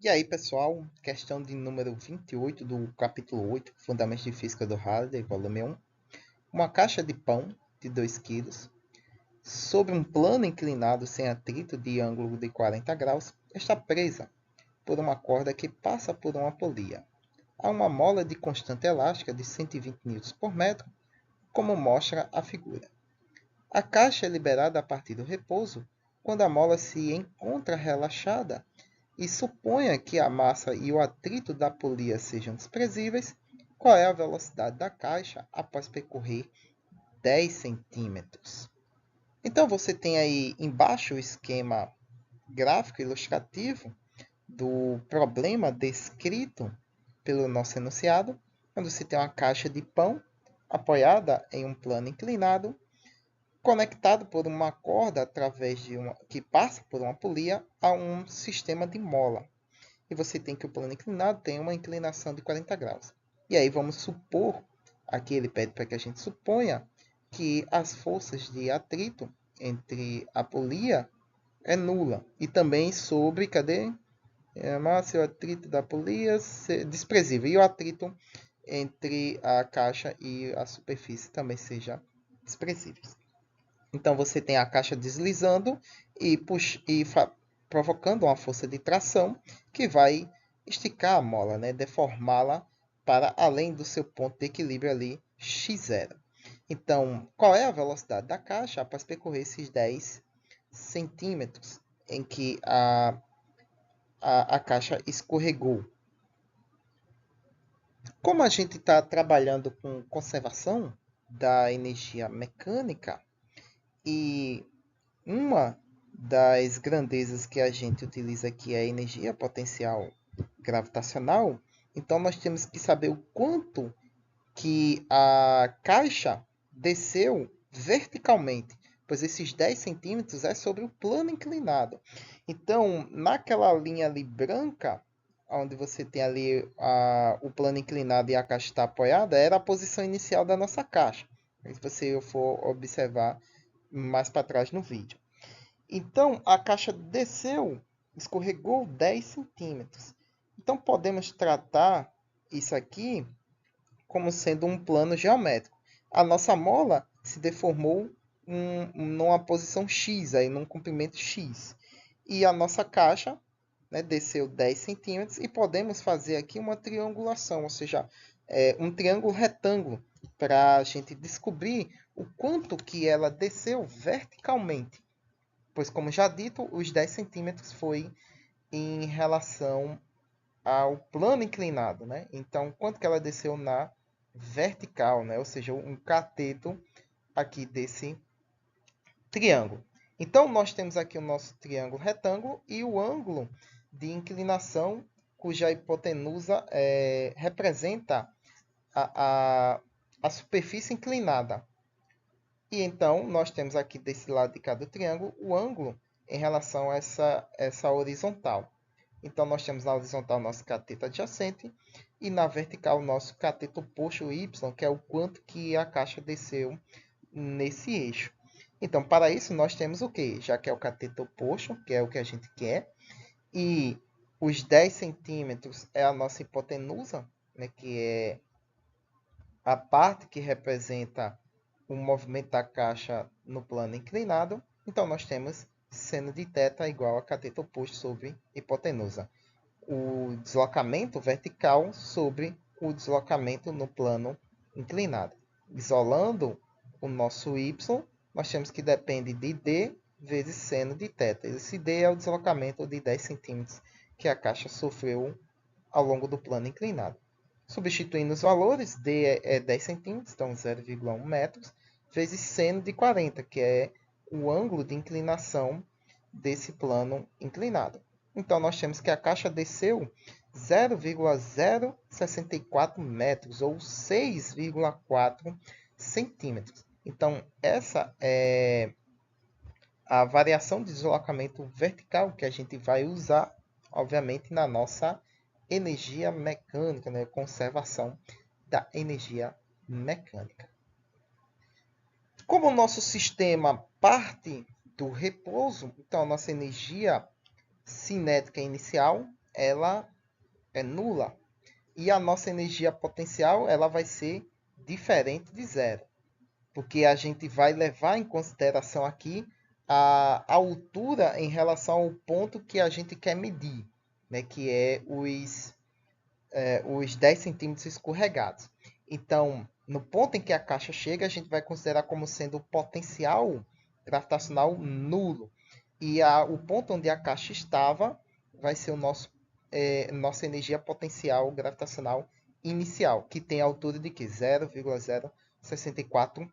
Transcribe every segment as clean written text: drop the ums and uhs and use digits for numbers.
E aí, pessoal, questão de número 28 do capítulo 8, Fundamentos de Física do Halliday, volume 1. Uma caixa de pão de 2 kg sobre um plano inclinado sem atrito de ângulo de 40 graus está presa por uma corda que passa por uma polia. Há uma mola de constante elástica de 120 N por metro, como mostra a figura. A caixa é liberada a partir do repouso quando a mola se encontra relaxada e suponha que a massa e o atrito da polia sejam desprezíveis, qual é a velocidade da caixa após percorrer 10 centímetros? Então, você tem aí embaixo o esquema gráfico ilustrativo do problema descrito pelo nosso enunciado, quando você tem uma caixa de pão apoiada em um plano inclinado, conectado por uma corda através de que passa por uma polia a um sistema de mola. E você tem que o plano inclinado tem uma inclinação de 40 graus. E aí vamos supor, aqui ele pede para que a gente suponha que as forças de atrito entre a polia é nula. E também sobre, cadê? A massa e o atrito da polia desprezível. E o atrito entre a caixa e a superfície também seja desprezível. Então você tem a caixa deslizando e provocando uma força de tração que vai esticar a mola, né? Deformá-la para além do seu ponto de equilíbrio ali, x0. Então, qual é a velocidade da caixa após percorrer esses 10 centímetros em que a caixa escorregou? Como a gente está trabalhando com conservação da energia mecânica, e uma das grandezas que a gente utiliza aqui é a energia potencial gravitacional, então nós temos que saber o quanto que a caixa desceu verticalmente, pois esses 10 centímetros é sobre o plano inclinado. Então, naquela linha ali branca, onde você tem ali o plano inclinado e a caixa está apoiada, era a posição inicial da nossa caixa. Se você for observar mais para trás no vídeo. Então, a caixa desceu, escorregou 10 centímetros. Então, podemos tratar isso aqui como sendo um plano geométrico. A nossa mola se deformou numa posição X, aí, num comprimento X. E a nossa caixa, né, desceu 10 centímetros e podemos fazer aqui uma triangulação, ou seja, um triângulo retângulo, para a gente descobrir o quanto que ela desceu verticalmente. Pois, como já dito, os 10 centímetros foi em relação ao plano inclinado, né? Então, quanto que ela desceu na vertical, né? Ou seja, um cateto aqui desse triângulo. Então, nós temos aqui o nosso triângulo retângulo e o ângulo de inclinação, cuja hipotenusa representa a superfície inclinada. E então, nós temos aqui desse lado de cada triângulo o ângulo em relação a essa horizontal. Então, nós temos na horizontal nosso cateto adjacente e na vertical o nosso cateto oposto, y, que é o quanto que a caixa desceu nesse eixo. Então, para isso, nós temos o quê? Já que é o cateto oposto, que é o que a gente quer, e os 10 centímetros é a nossa hipotenusa, né, que é a parte que representa o movimento da caixa no plano inclinado. Então, nós temos seno de θ igual a cateto oposto sobre hipotenusa. O deslocamento vertical sobre o deslocamento no plano inclinado. Isolando o nosso y, nós temos que depende de d vezes seno de θ. Esse d é o deslocamento de 10 centímetros que a caixa sofreu ao longo do plano inclinado. Substituindo os valores, d é 10 centímetros, então 0,1 metros, vezes seno de 40, que é o ângulo de inclinação desse plano inclinado. Então, nós temos que a caixa desceu 0,064 metros, ou 6,4 centímetros. Então, essa é a variação de deslocamento vertical que a gente vai usar, obviamente, na nossa energia mecânica, né? Conservação da energia mecânica. Como o nosso sistema parte do repouso, então a nossa energia cinética inicial ela é nula. E a nossa energia potencial ela vai ser diferente de zero, porque a gente vai levar em consideração aqui a altura em relação ao ponto que a gente quer medir, né, que é os 10 centímetros escorregados. Então, no ponto em que a caixa chega, a gente vai considerar como sendo o potencial gravitacional nulo. E o ponto onde a caixa estava vai ser o nossa energia potencial gravitacional inicial, que tem a altura de que? 0,064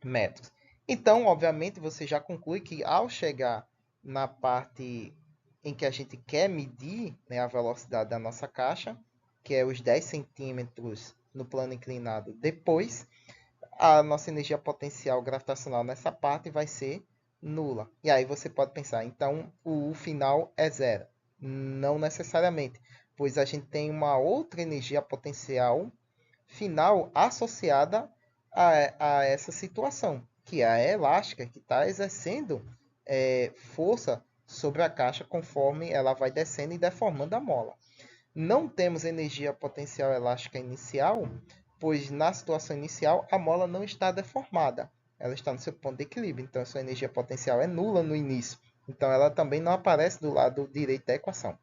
metros. Então, obviamente, você já conclui que ao chegar na parte em que a gente quer medir, né, a velocidade da nossa caixa, que é os 10 centímetros no plano inclinado depois, a nossa energia potencial gravitacional nessa parte vai ser nula. E aí você pode pensar, então o U final é zero. Não necessariamente, pois a gente tem uma outra energia potencial final associada a essa situação, que é a elástica, que está exercendo força sobre a caixa conforme ela vai descendo e deformando a mola. Não temos energia potencial elástica inicial, pois na situação inicial a mola não está deformada, ela está no seu ponto de equilíbrio, então a sua energia potencial é nula no início, então ela também não aparece do lado direito da equação.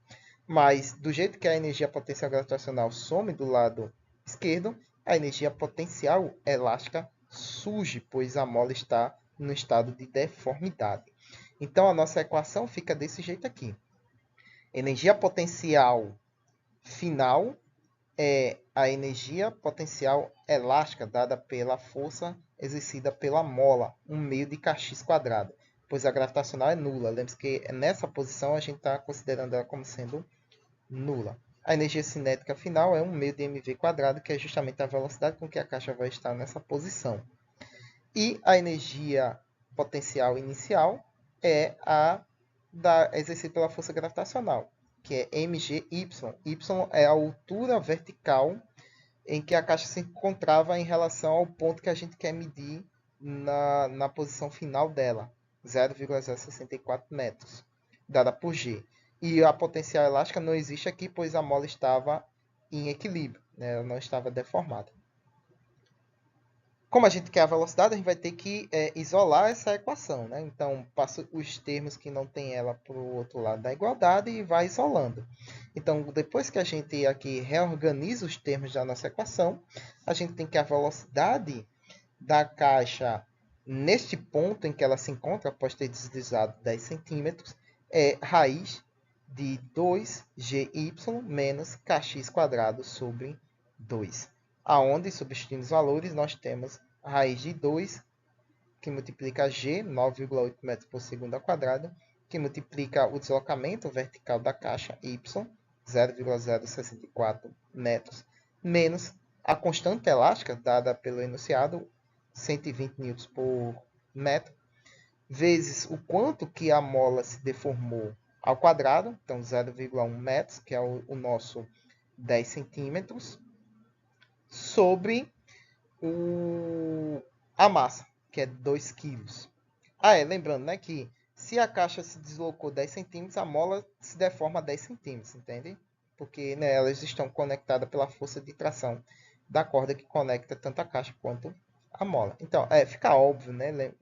Mas do jeito que a energia potencial gravitacional some do lado esquerdo, a energia potencial elástica surge, pois a mola está no estado de deformidade. Então a nossa equação fica desse jeito aqui. Energia potencial final é a energia potencial elástica dada pela força exercida pela mola, 1/2 de kx quadrado, pois a gravitacional é nula. Lembre-se que nessa posição a gente está considerando ela como sendo nula. A energia cinética final é 1/2 de mv quadrado, que é justamente a velocidade com que a caixa vai estar nessa posição. E a energia potencial inicial é a exercida pela força gravitacional, que é mgy. Y é a altura vertical em que a caixa se encontrava em relação ao ponto que a gente quer medir na posição final dela, 0,064 metros, dada por G. E a potencial elástica não existe aqui, pois a mola estava em equilíbrio, né? Ela não estava deformada. Como a gente quer a velocidade, a gente vai ter que isolar essa equação, né? Então, passa os termos que não tem ela para o outro lado da igualdade e vai isolando. Então, depois que a gente aqui reorganiza os termos da nossa equação, a gente tem que a velocidade da caixa neste ponto em que ela se encontra, após ter deslizado 10 centímetros, é raiz de 2gy menos kx quadrado sobre 2. Aonde, substituindo os valores, nós temos a raiz de 2, que multiplica g, 9,8 metros por segundo ao quadrado, que multiplica o deslocamento vertical da caixa, y, 0,064 metros, menos a constante elástica, dada pelo enunciado, 120 newtons por metro, vezes o quanto que a mola se deformou ao quadrado, então 0,1 metros, que é o nosso 10 centímetros, sobre a massa, que é 2 quilos. Lembrando, né, que se a caixa se deslocou 10 centímetros, a mola se deforma 10 centímetros, entende? Porque, né, elas estão conectadas pela força de tração da corda que conecta tanto a caixa quanto a mola. Então, fica óbvio, né,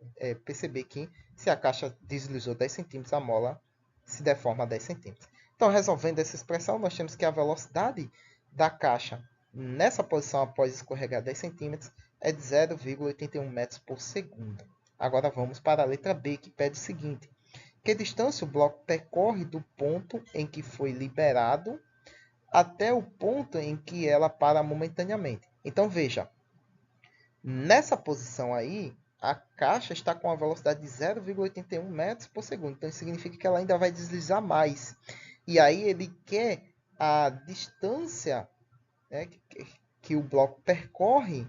perceber que se a caixa deslizou 10 centímetros, a mola se deforma 10 centímetros. Então, resolvendo essa expressão, nós temos que a velocidade da caixa nessa posição após escorregar 10 centímetros é de 0,81 metros por segundo. Agora vamos para a letra B, que pede o seguinte: que distância o bloco percorre do ponto em que foi liberado até o ponto em que ela para momentaneamente? Então veja, nessa posição aí, a caixa está com a velocidade de 0,81 metros por segundo. Então isso significa que ela ainda vai deslizar mais. E aí ele quer a distância, né, que o bloco percorre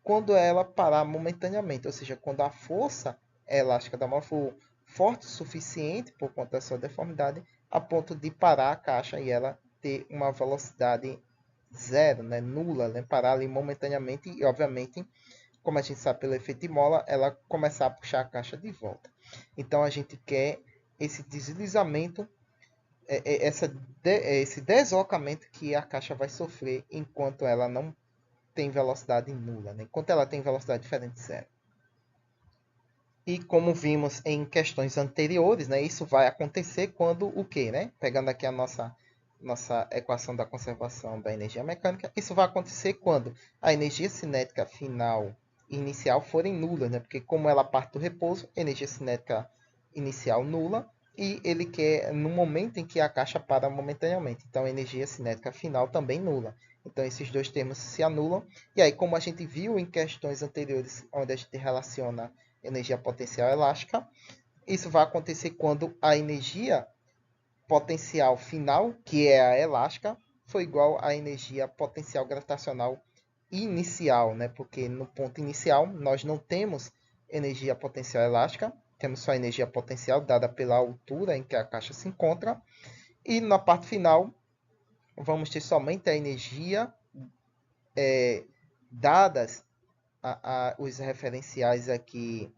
quando ela parar momentaneamente, ou seja, quando a força elástica da mola for forte o suficiente por conta da sua deformidade, a ponto de parar a caixa e ela ter uma velocidade zero, né, nula, né, parar ali momentaneamente e, obviamente, como a gente sabe pelo efeito de mola, ela começar a puxar a caixa de volta. Então, a gente quer esse deslizamento esse deslocamento que a caixa vai sofrer enquanto ela não tem velocidade nula, né? Enquanto ela tem velocidade diferente de zero. E como vimos em questões anteriores, né, isso vai acontecer quando o quê? Né? Pegando aqui a nossa equação da conservação da energia mecânica, isso vai acontecer quando a energia cinética final e inicial forem nulas, né? Porque como ela parte do repouso, energia cinética inicial nula, e ele quer no momento em que a caixa para momentaneamente. Então, a energia cinética final também nula. Então, esses dois termos se anulam. E aí, como a gente viu em questões anteriores, onde a gente relaciona energia potencial elástica, isso vai acontecer quando a energia potencial final, que é a elástica, for igual à energia potencial gravitacional inicial, né? Porque no ponto inicial nós não temos energia potencial elástica, temos só energia potencial dada pela altura em que a caixa se encontra, e na parte final vamos ter somente a energia dadas os referenciais aqui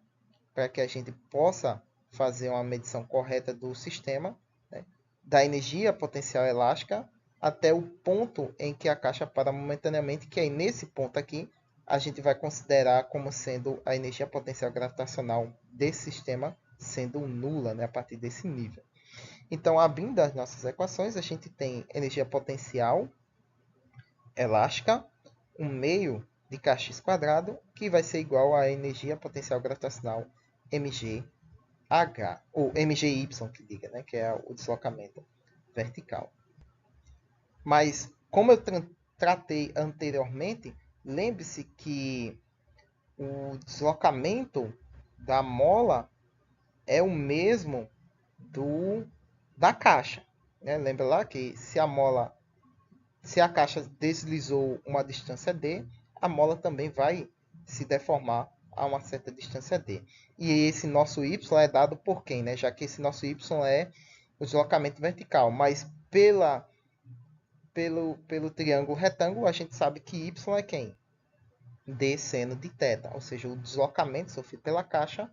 para que a gente possa fazer uma medição correta do sistema, né, da energia potencial elástica até o ponto em que a caixa para momentaneamente, que é nesse ponto aqui, a gente vai considerar como sendo a energia potencial gravitacional desse sistema sendo nula, né, a partir desse nível. Então, abrindo as nossas equações, a gente tem energia potencial elástica, um meio de kx quadrado, que vai ser igual à energia potencial gravitacional mg H, ou MGY, que diga, né, que é o deslocamento vertical. Mas, como eu tratei anteriormente, lembre-se que o deslocamento da mola é o mesmo da caixa. Né? Lembra lá que se a caixa deslizou uma distância d, a mola também vai se deformar a uma certa distância d. E esse nosso y é dado por quem? Né? Já que esse nosso y é o deslocamento vertical. Mas pelo triângulo retângulo, a gente sabe que y é quem? D seno de θ. Ou seja, o deslocamento sofrido pela caixa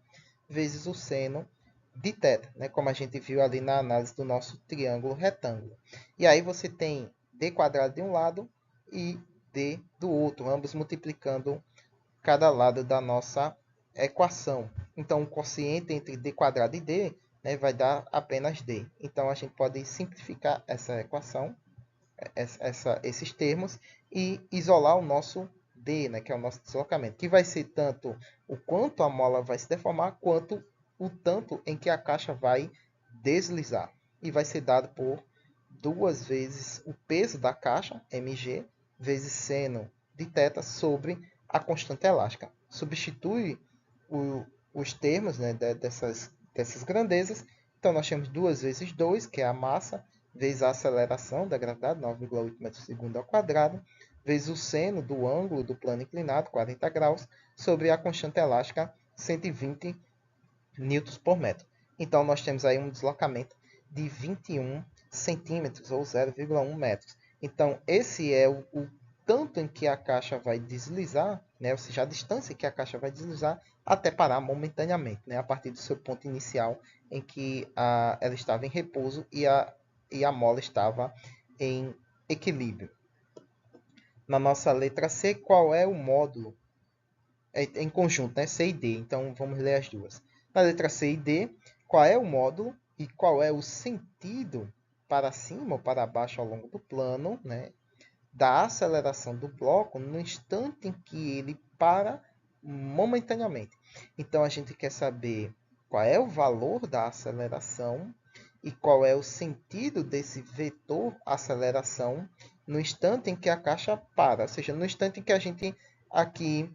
vezes o seno de θ. Né? Como a gente viu ali na análise do nosso triângulo retângulo. E aí você tem d quadrado de um lado e d do outro, ambos multiplicando cada lado da nossa equação. Então, o quociente entre d quadrado e d, né, vai dar apenas d. Então, a gente pode simplificar essa equação, esses termos, e isolar o nosso d, né, que é o nosso deslocamento, que vai ser tanto o quanto a mola vai se deformar, quanto o tanto em que a caixa vai deslizar. E vai ser dado por 2 vezes o peso da caixa, mg, vezes seno de θ sobre a constante elástica. Substitui os termos, né, dessas grandezas. Então, nós temos 2 vezes 2, que é a massa, vezes a aceleração da gravidade, 9,8 metros por segundo ao quadrado, vezes o seno do ângulo do plano inclinado, 40 graus, sobre a constante elástica, 120 newtons por metro. Então, nós temos aí um deslocamento de 21 centímetros, ou 0,1 metros. Então, esse é o tanto em que a caixa vai deslizar, né? Ou seja, a distância em que a caixa vai deslizar até parar momentaneamente, né? A partir do seu ponto inicial em que ela estava em repouso e a mola estava em equilíbrio. Na nossa letra C, qual é o módulo? É em conjunto, né? C e D. Então, vamos ler as duas. Na letra C e D, qual é o módulo e qual é o sentido para cima ou para baixo ao longo do plano, né, da aceleração do bloco no instante em que ele para momentaneamente. Então, a gente quer saber qual é o valor da aceleração e qual é o sentido desse vetor aceleração no instante em que a caixa para. Ou seja, no instante em que a gente aqui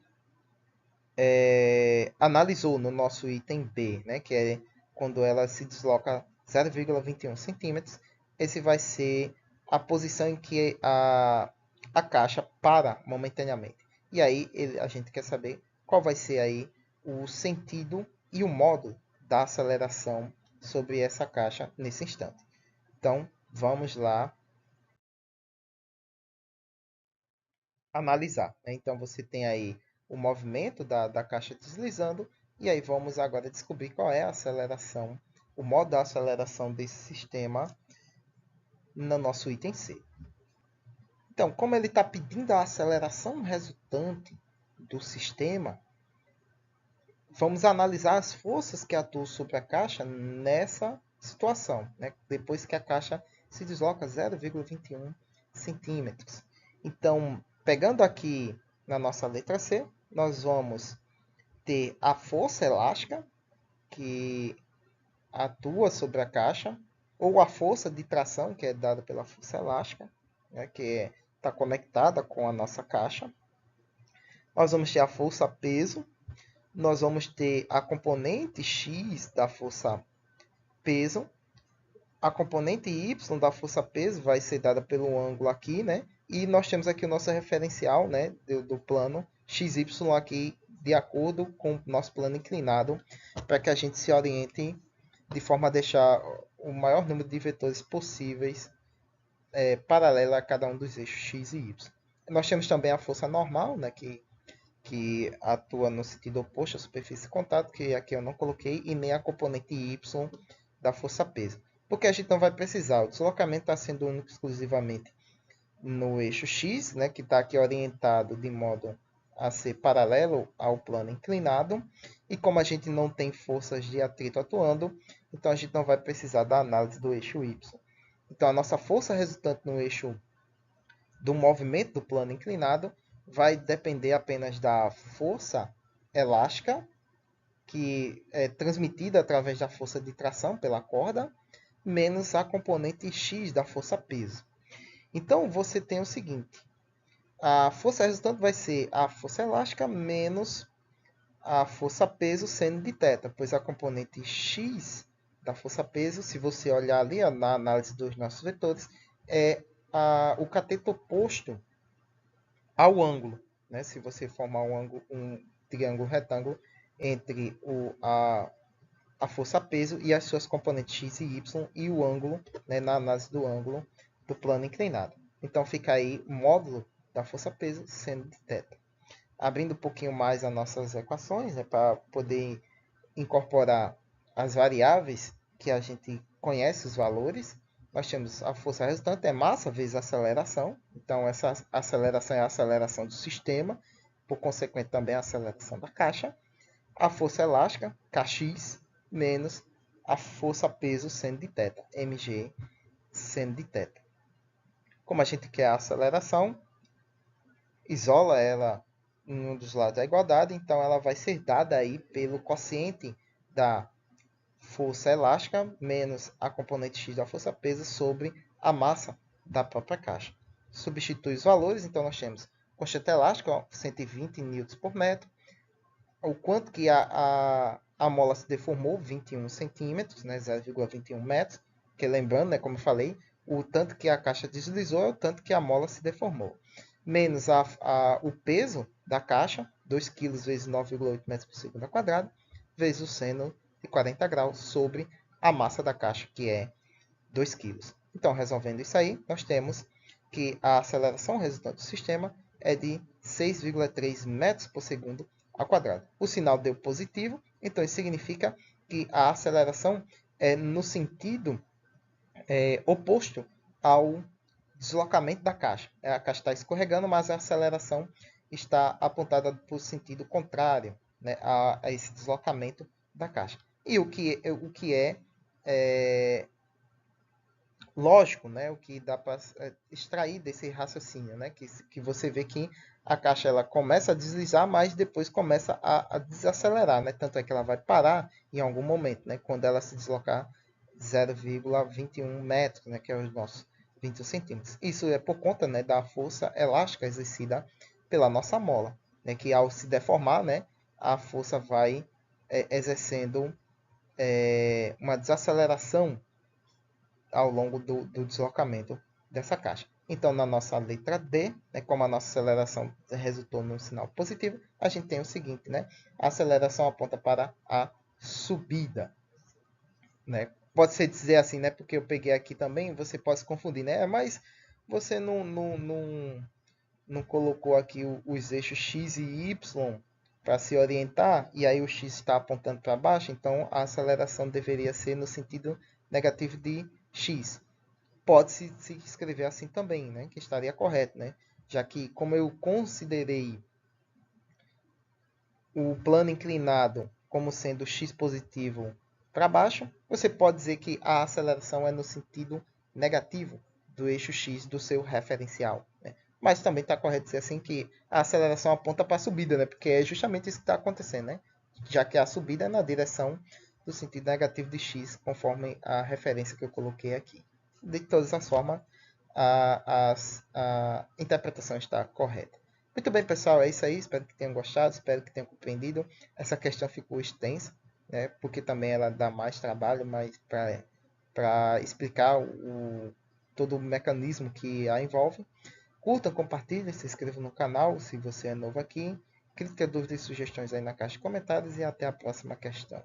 analisou no nosso item B, né, que é quando ela se desloca 0,21 centímetros, esse vai ser a posição em que a caixa para momentaneamente. E aí a gente quer saber qual vai ser aí o sentido e o modo da aceleração sobre essa caixa nesse instante. Então, vamos lá analisar. Né? Então, você tem aí o movimento da caixa deslizando, e aí vamos agora descobrir qual é a aceleração, o modo da aceleração desse sistema no nosso item C. Então, como ele está pedindo a aceleração resultante do sistema, vamos analisar as forças que atuam sobre a caixa nessa situação, né? Depois que a caixa se desloca 0,21 centímetros. Então, pegando aqui na nossa letra C, nós vamos ter a força elástica, que atua sobre a caixa, ou a força de tração, que é dada pela força elástica, né, que está conectada com a nossa caixa. Nós vamos ter a força peso, nós vamos ter a componente X da força peso, a componente Y da força peso vai ser dada pelo ângulo aqui, né? E nós temos aqui o nosso referencial, né, do plano XY aqui, de acordo com o nosso plano inclinado, para que a gente se oriente de forma a deixar o maior número de vetores possíveis paralela a cada um dos eixos X e Y. Nós temos também a força normal, né, que atua no sentido oposto à superfície de contato, que aqui eu não coloquei, e nem a componente Y da força peso. Porque a gente não vai precisar, o deslocamento está sendo único exclusivamente no eixo X, né, que está aqui orientado de modo a ser paralelo ao plano inclinado, e como a gente não tem forças de atrito atuando, então a gente não vai precisar da análise do eixo Y. Então a nossa força resultante no eixo do movimento do plano inclinado vai depender apenas da força elástica, que é transmitida através da força de tração pela corda, menos a componente X da força peso. Então, você tem o seguinte: a força resultante vai ser a força elástica menos a força peso seno de θ, pois a componente X da força peso, se você olhar ali na análise dos nossos vetores, é o cateto oposto ao ângulo. Né? Se você formar um triângulo retângulo entre a força peso e as suas componentes x e y e o ângulo, né, na análise do ângulo do plano inclinado. Então fica aí o módulo da força peso seno de θ. Abrindo um pouquinho mais as nossas equações, né, para poder incorporar as variáveis que a gente conhece os valores, nós temos a força resultante, é massa vezes aceleração. Então, essa aceleração é a aceleração do sistema, por consequente, também a aceleração da caixa. A força elástica, Kx, menos a força peso seno de θ, mg seno de θ. Como a gente quer a aceleração, isola ela em um dos lados da igualdade, então ela vai ser dada aí pelo quociente da força elástica menos a componente x da força peso sobre a massa da própria caixa. Substitui os valores, então nós temos constante elástica, 120 N por metro, o quanto que a mola se deformou, 21 centímetros, né, 0,21 metros, que lembrando, né, como eu falei, o tanto que a caixa deslizou é o tanto que a mola se deformou. Menos o peso da caixa, 2 kg vezes 9,8 metros por segundo ao quadrado, vezes o seno de 40 graus sobre a massa da caixa, que é 2 kg. Então, resolvendo isso aí, nós temos que a aceleração resultante do sistema é de 6,3 metros por segundo ao quadrado. O sinal deu positivo, então isso significa que a aceleração é no sentido oposto ao deslocamento da caixa. A caixa está escorregando, mas a aceleração está apontada para o sentido contrário, né, a esse deslocamento da caixa. E o que é lógico, né, o que dá para extrair desse raciocínio, né, que você vê que a caixa ela começa a deslizar, mas depois começa a desacelerar, né, tanto é que ela vai parar em algum momento, né, quando ela se deslocar 0,21 metros, né, que é os nossos 21 centímetros. Isso é por conta, né, da força elástica exercida pela nossa mola, né, que ao se deformar, né, a força vai exercendo uma desaceleração ao longo do deslocamento dessa caixa. Então, na nossa letra D, né, como a nossa aceleração resultou num sinal positivo, a gente tem o seguinte, né? A aceleração aponta para a subida, né? Pode ser dizer assim, né? Porque eu peguei aqui também, você pode se confundir, né? Mas você não colocou aqui os eixos X e Y para se orientar, e aí o X está apontando para baixo, então a aceleração deveria ser no sentido negativo de X. pode-se se escrever assim também, né? Que estaria correto, né? Já que, como eu considerei o plano inclinado como sendo x positivo para baixo, você pode dizer que a aceleração é no sentido negativo do eixo x do seu referencial, né? Mas também está correto dizer assim que a aceleração aponta para a subida, né? Porque é justamente isso que está acontecendo, né? Já que a subida é na direção do sentido negativo de x, conforme a referência que eu coloquei aqui. De todas as formas, a interpretação está correta. Muito bem, pessoal, é isso aí. Espero que tenham gostado, espero que tenham compreendido. Essa questão ficou extensa, né? Porque também ela dá mais trabalho, mas para explicar todo o mecanismo que a envolve. Curtam, compartilhem, se inscrevam no canal se você é novo aqui. Críticas, dúvidas e sugestões aí na caixa de comentários e até a próxima questão.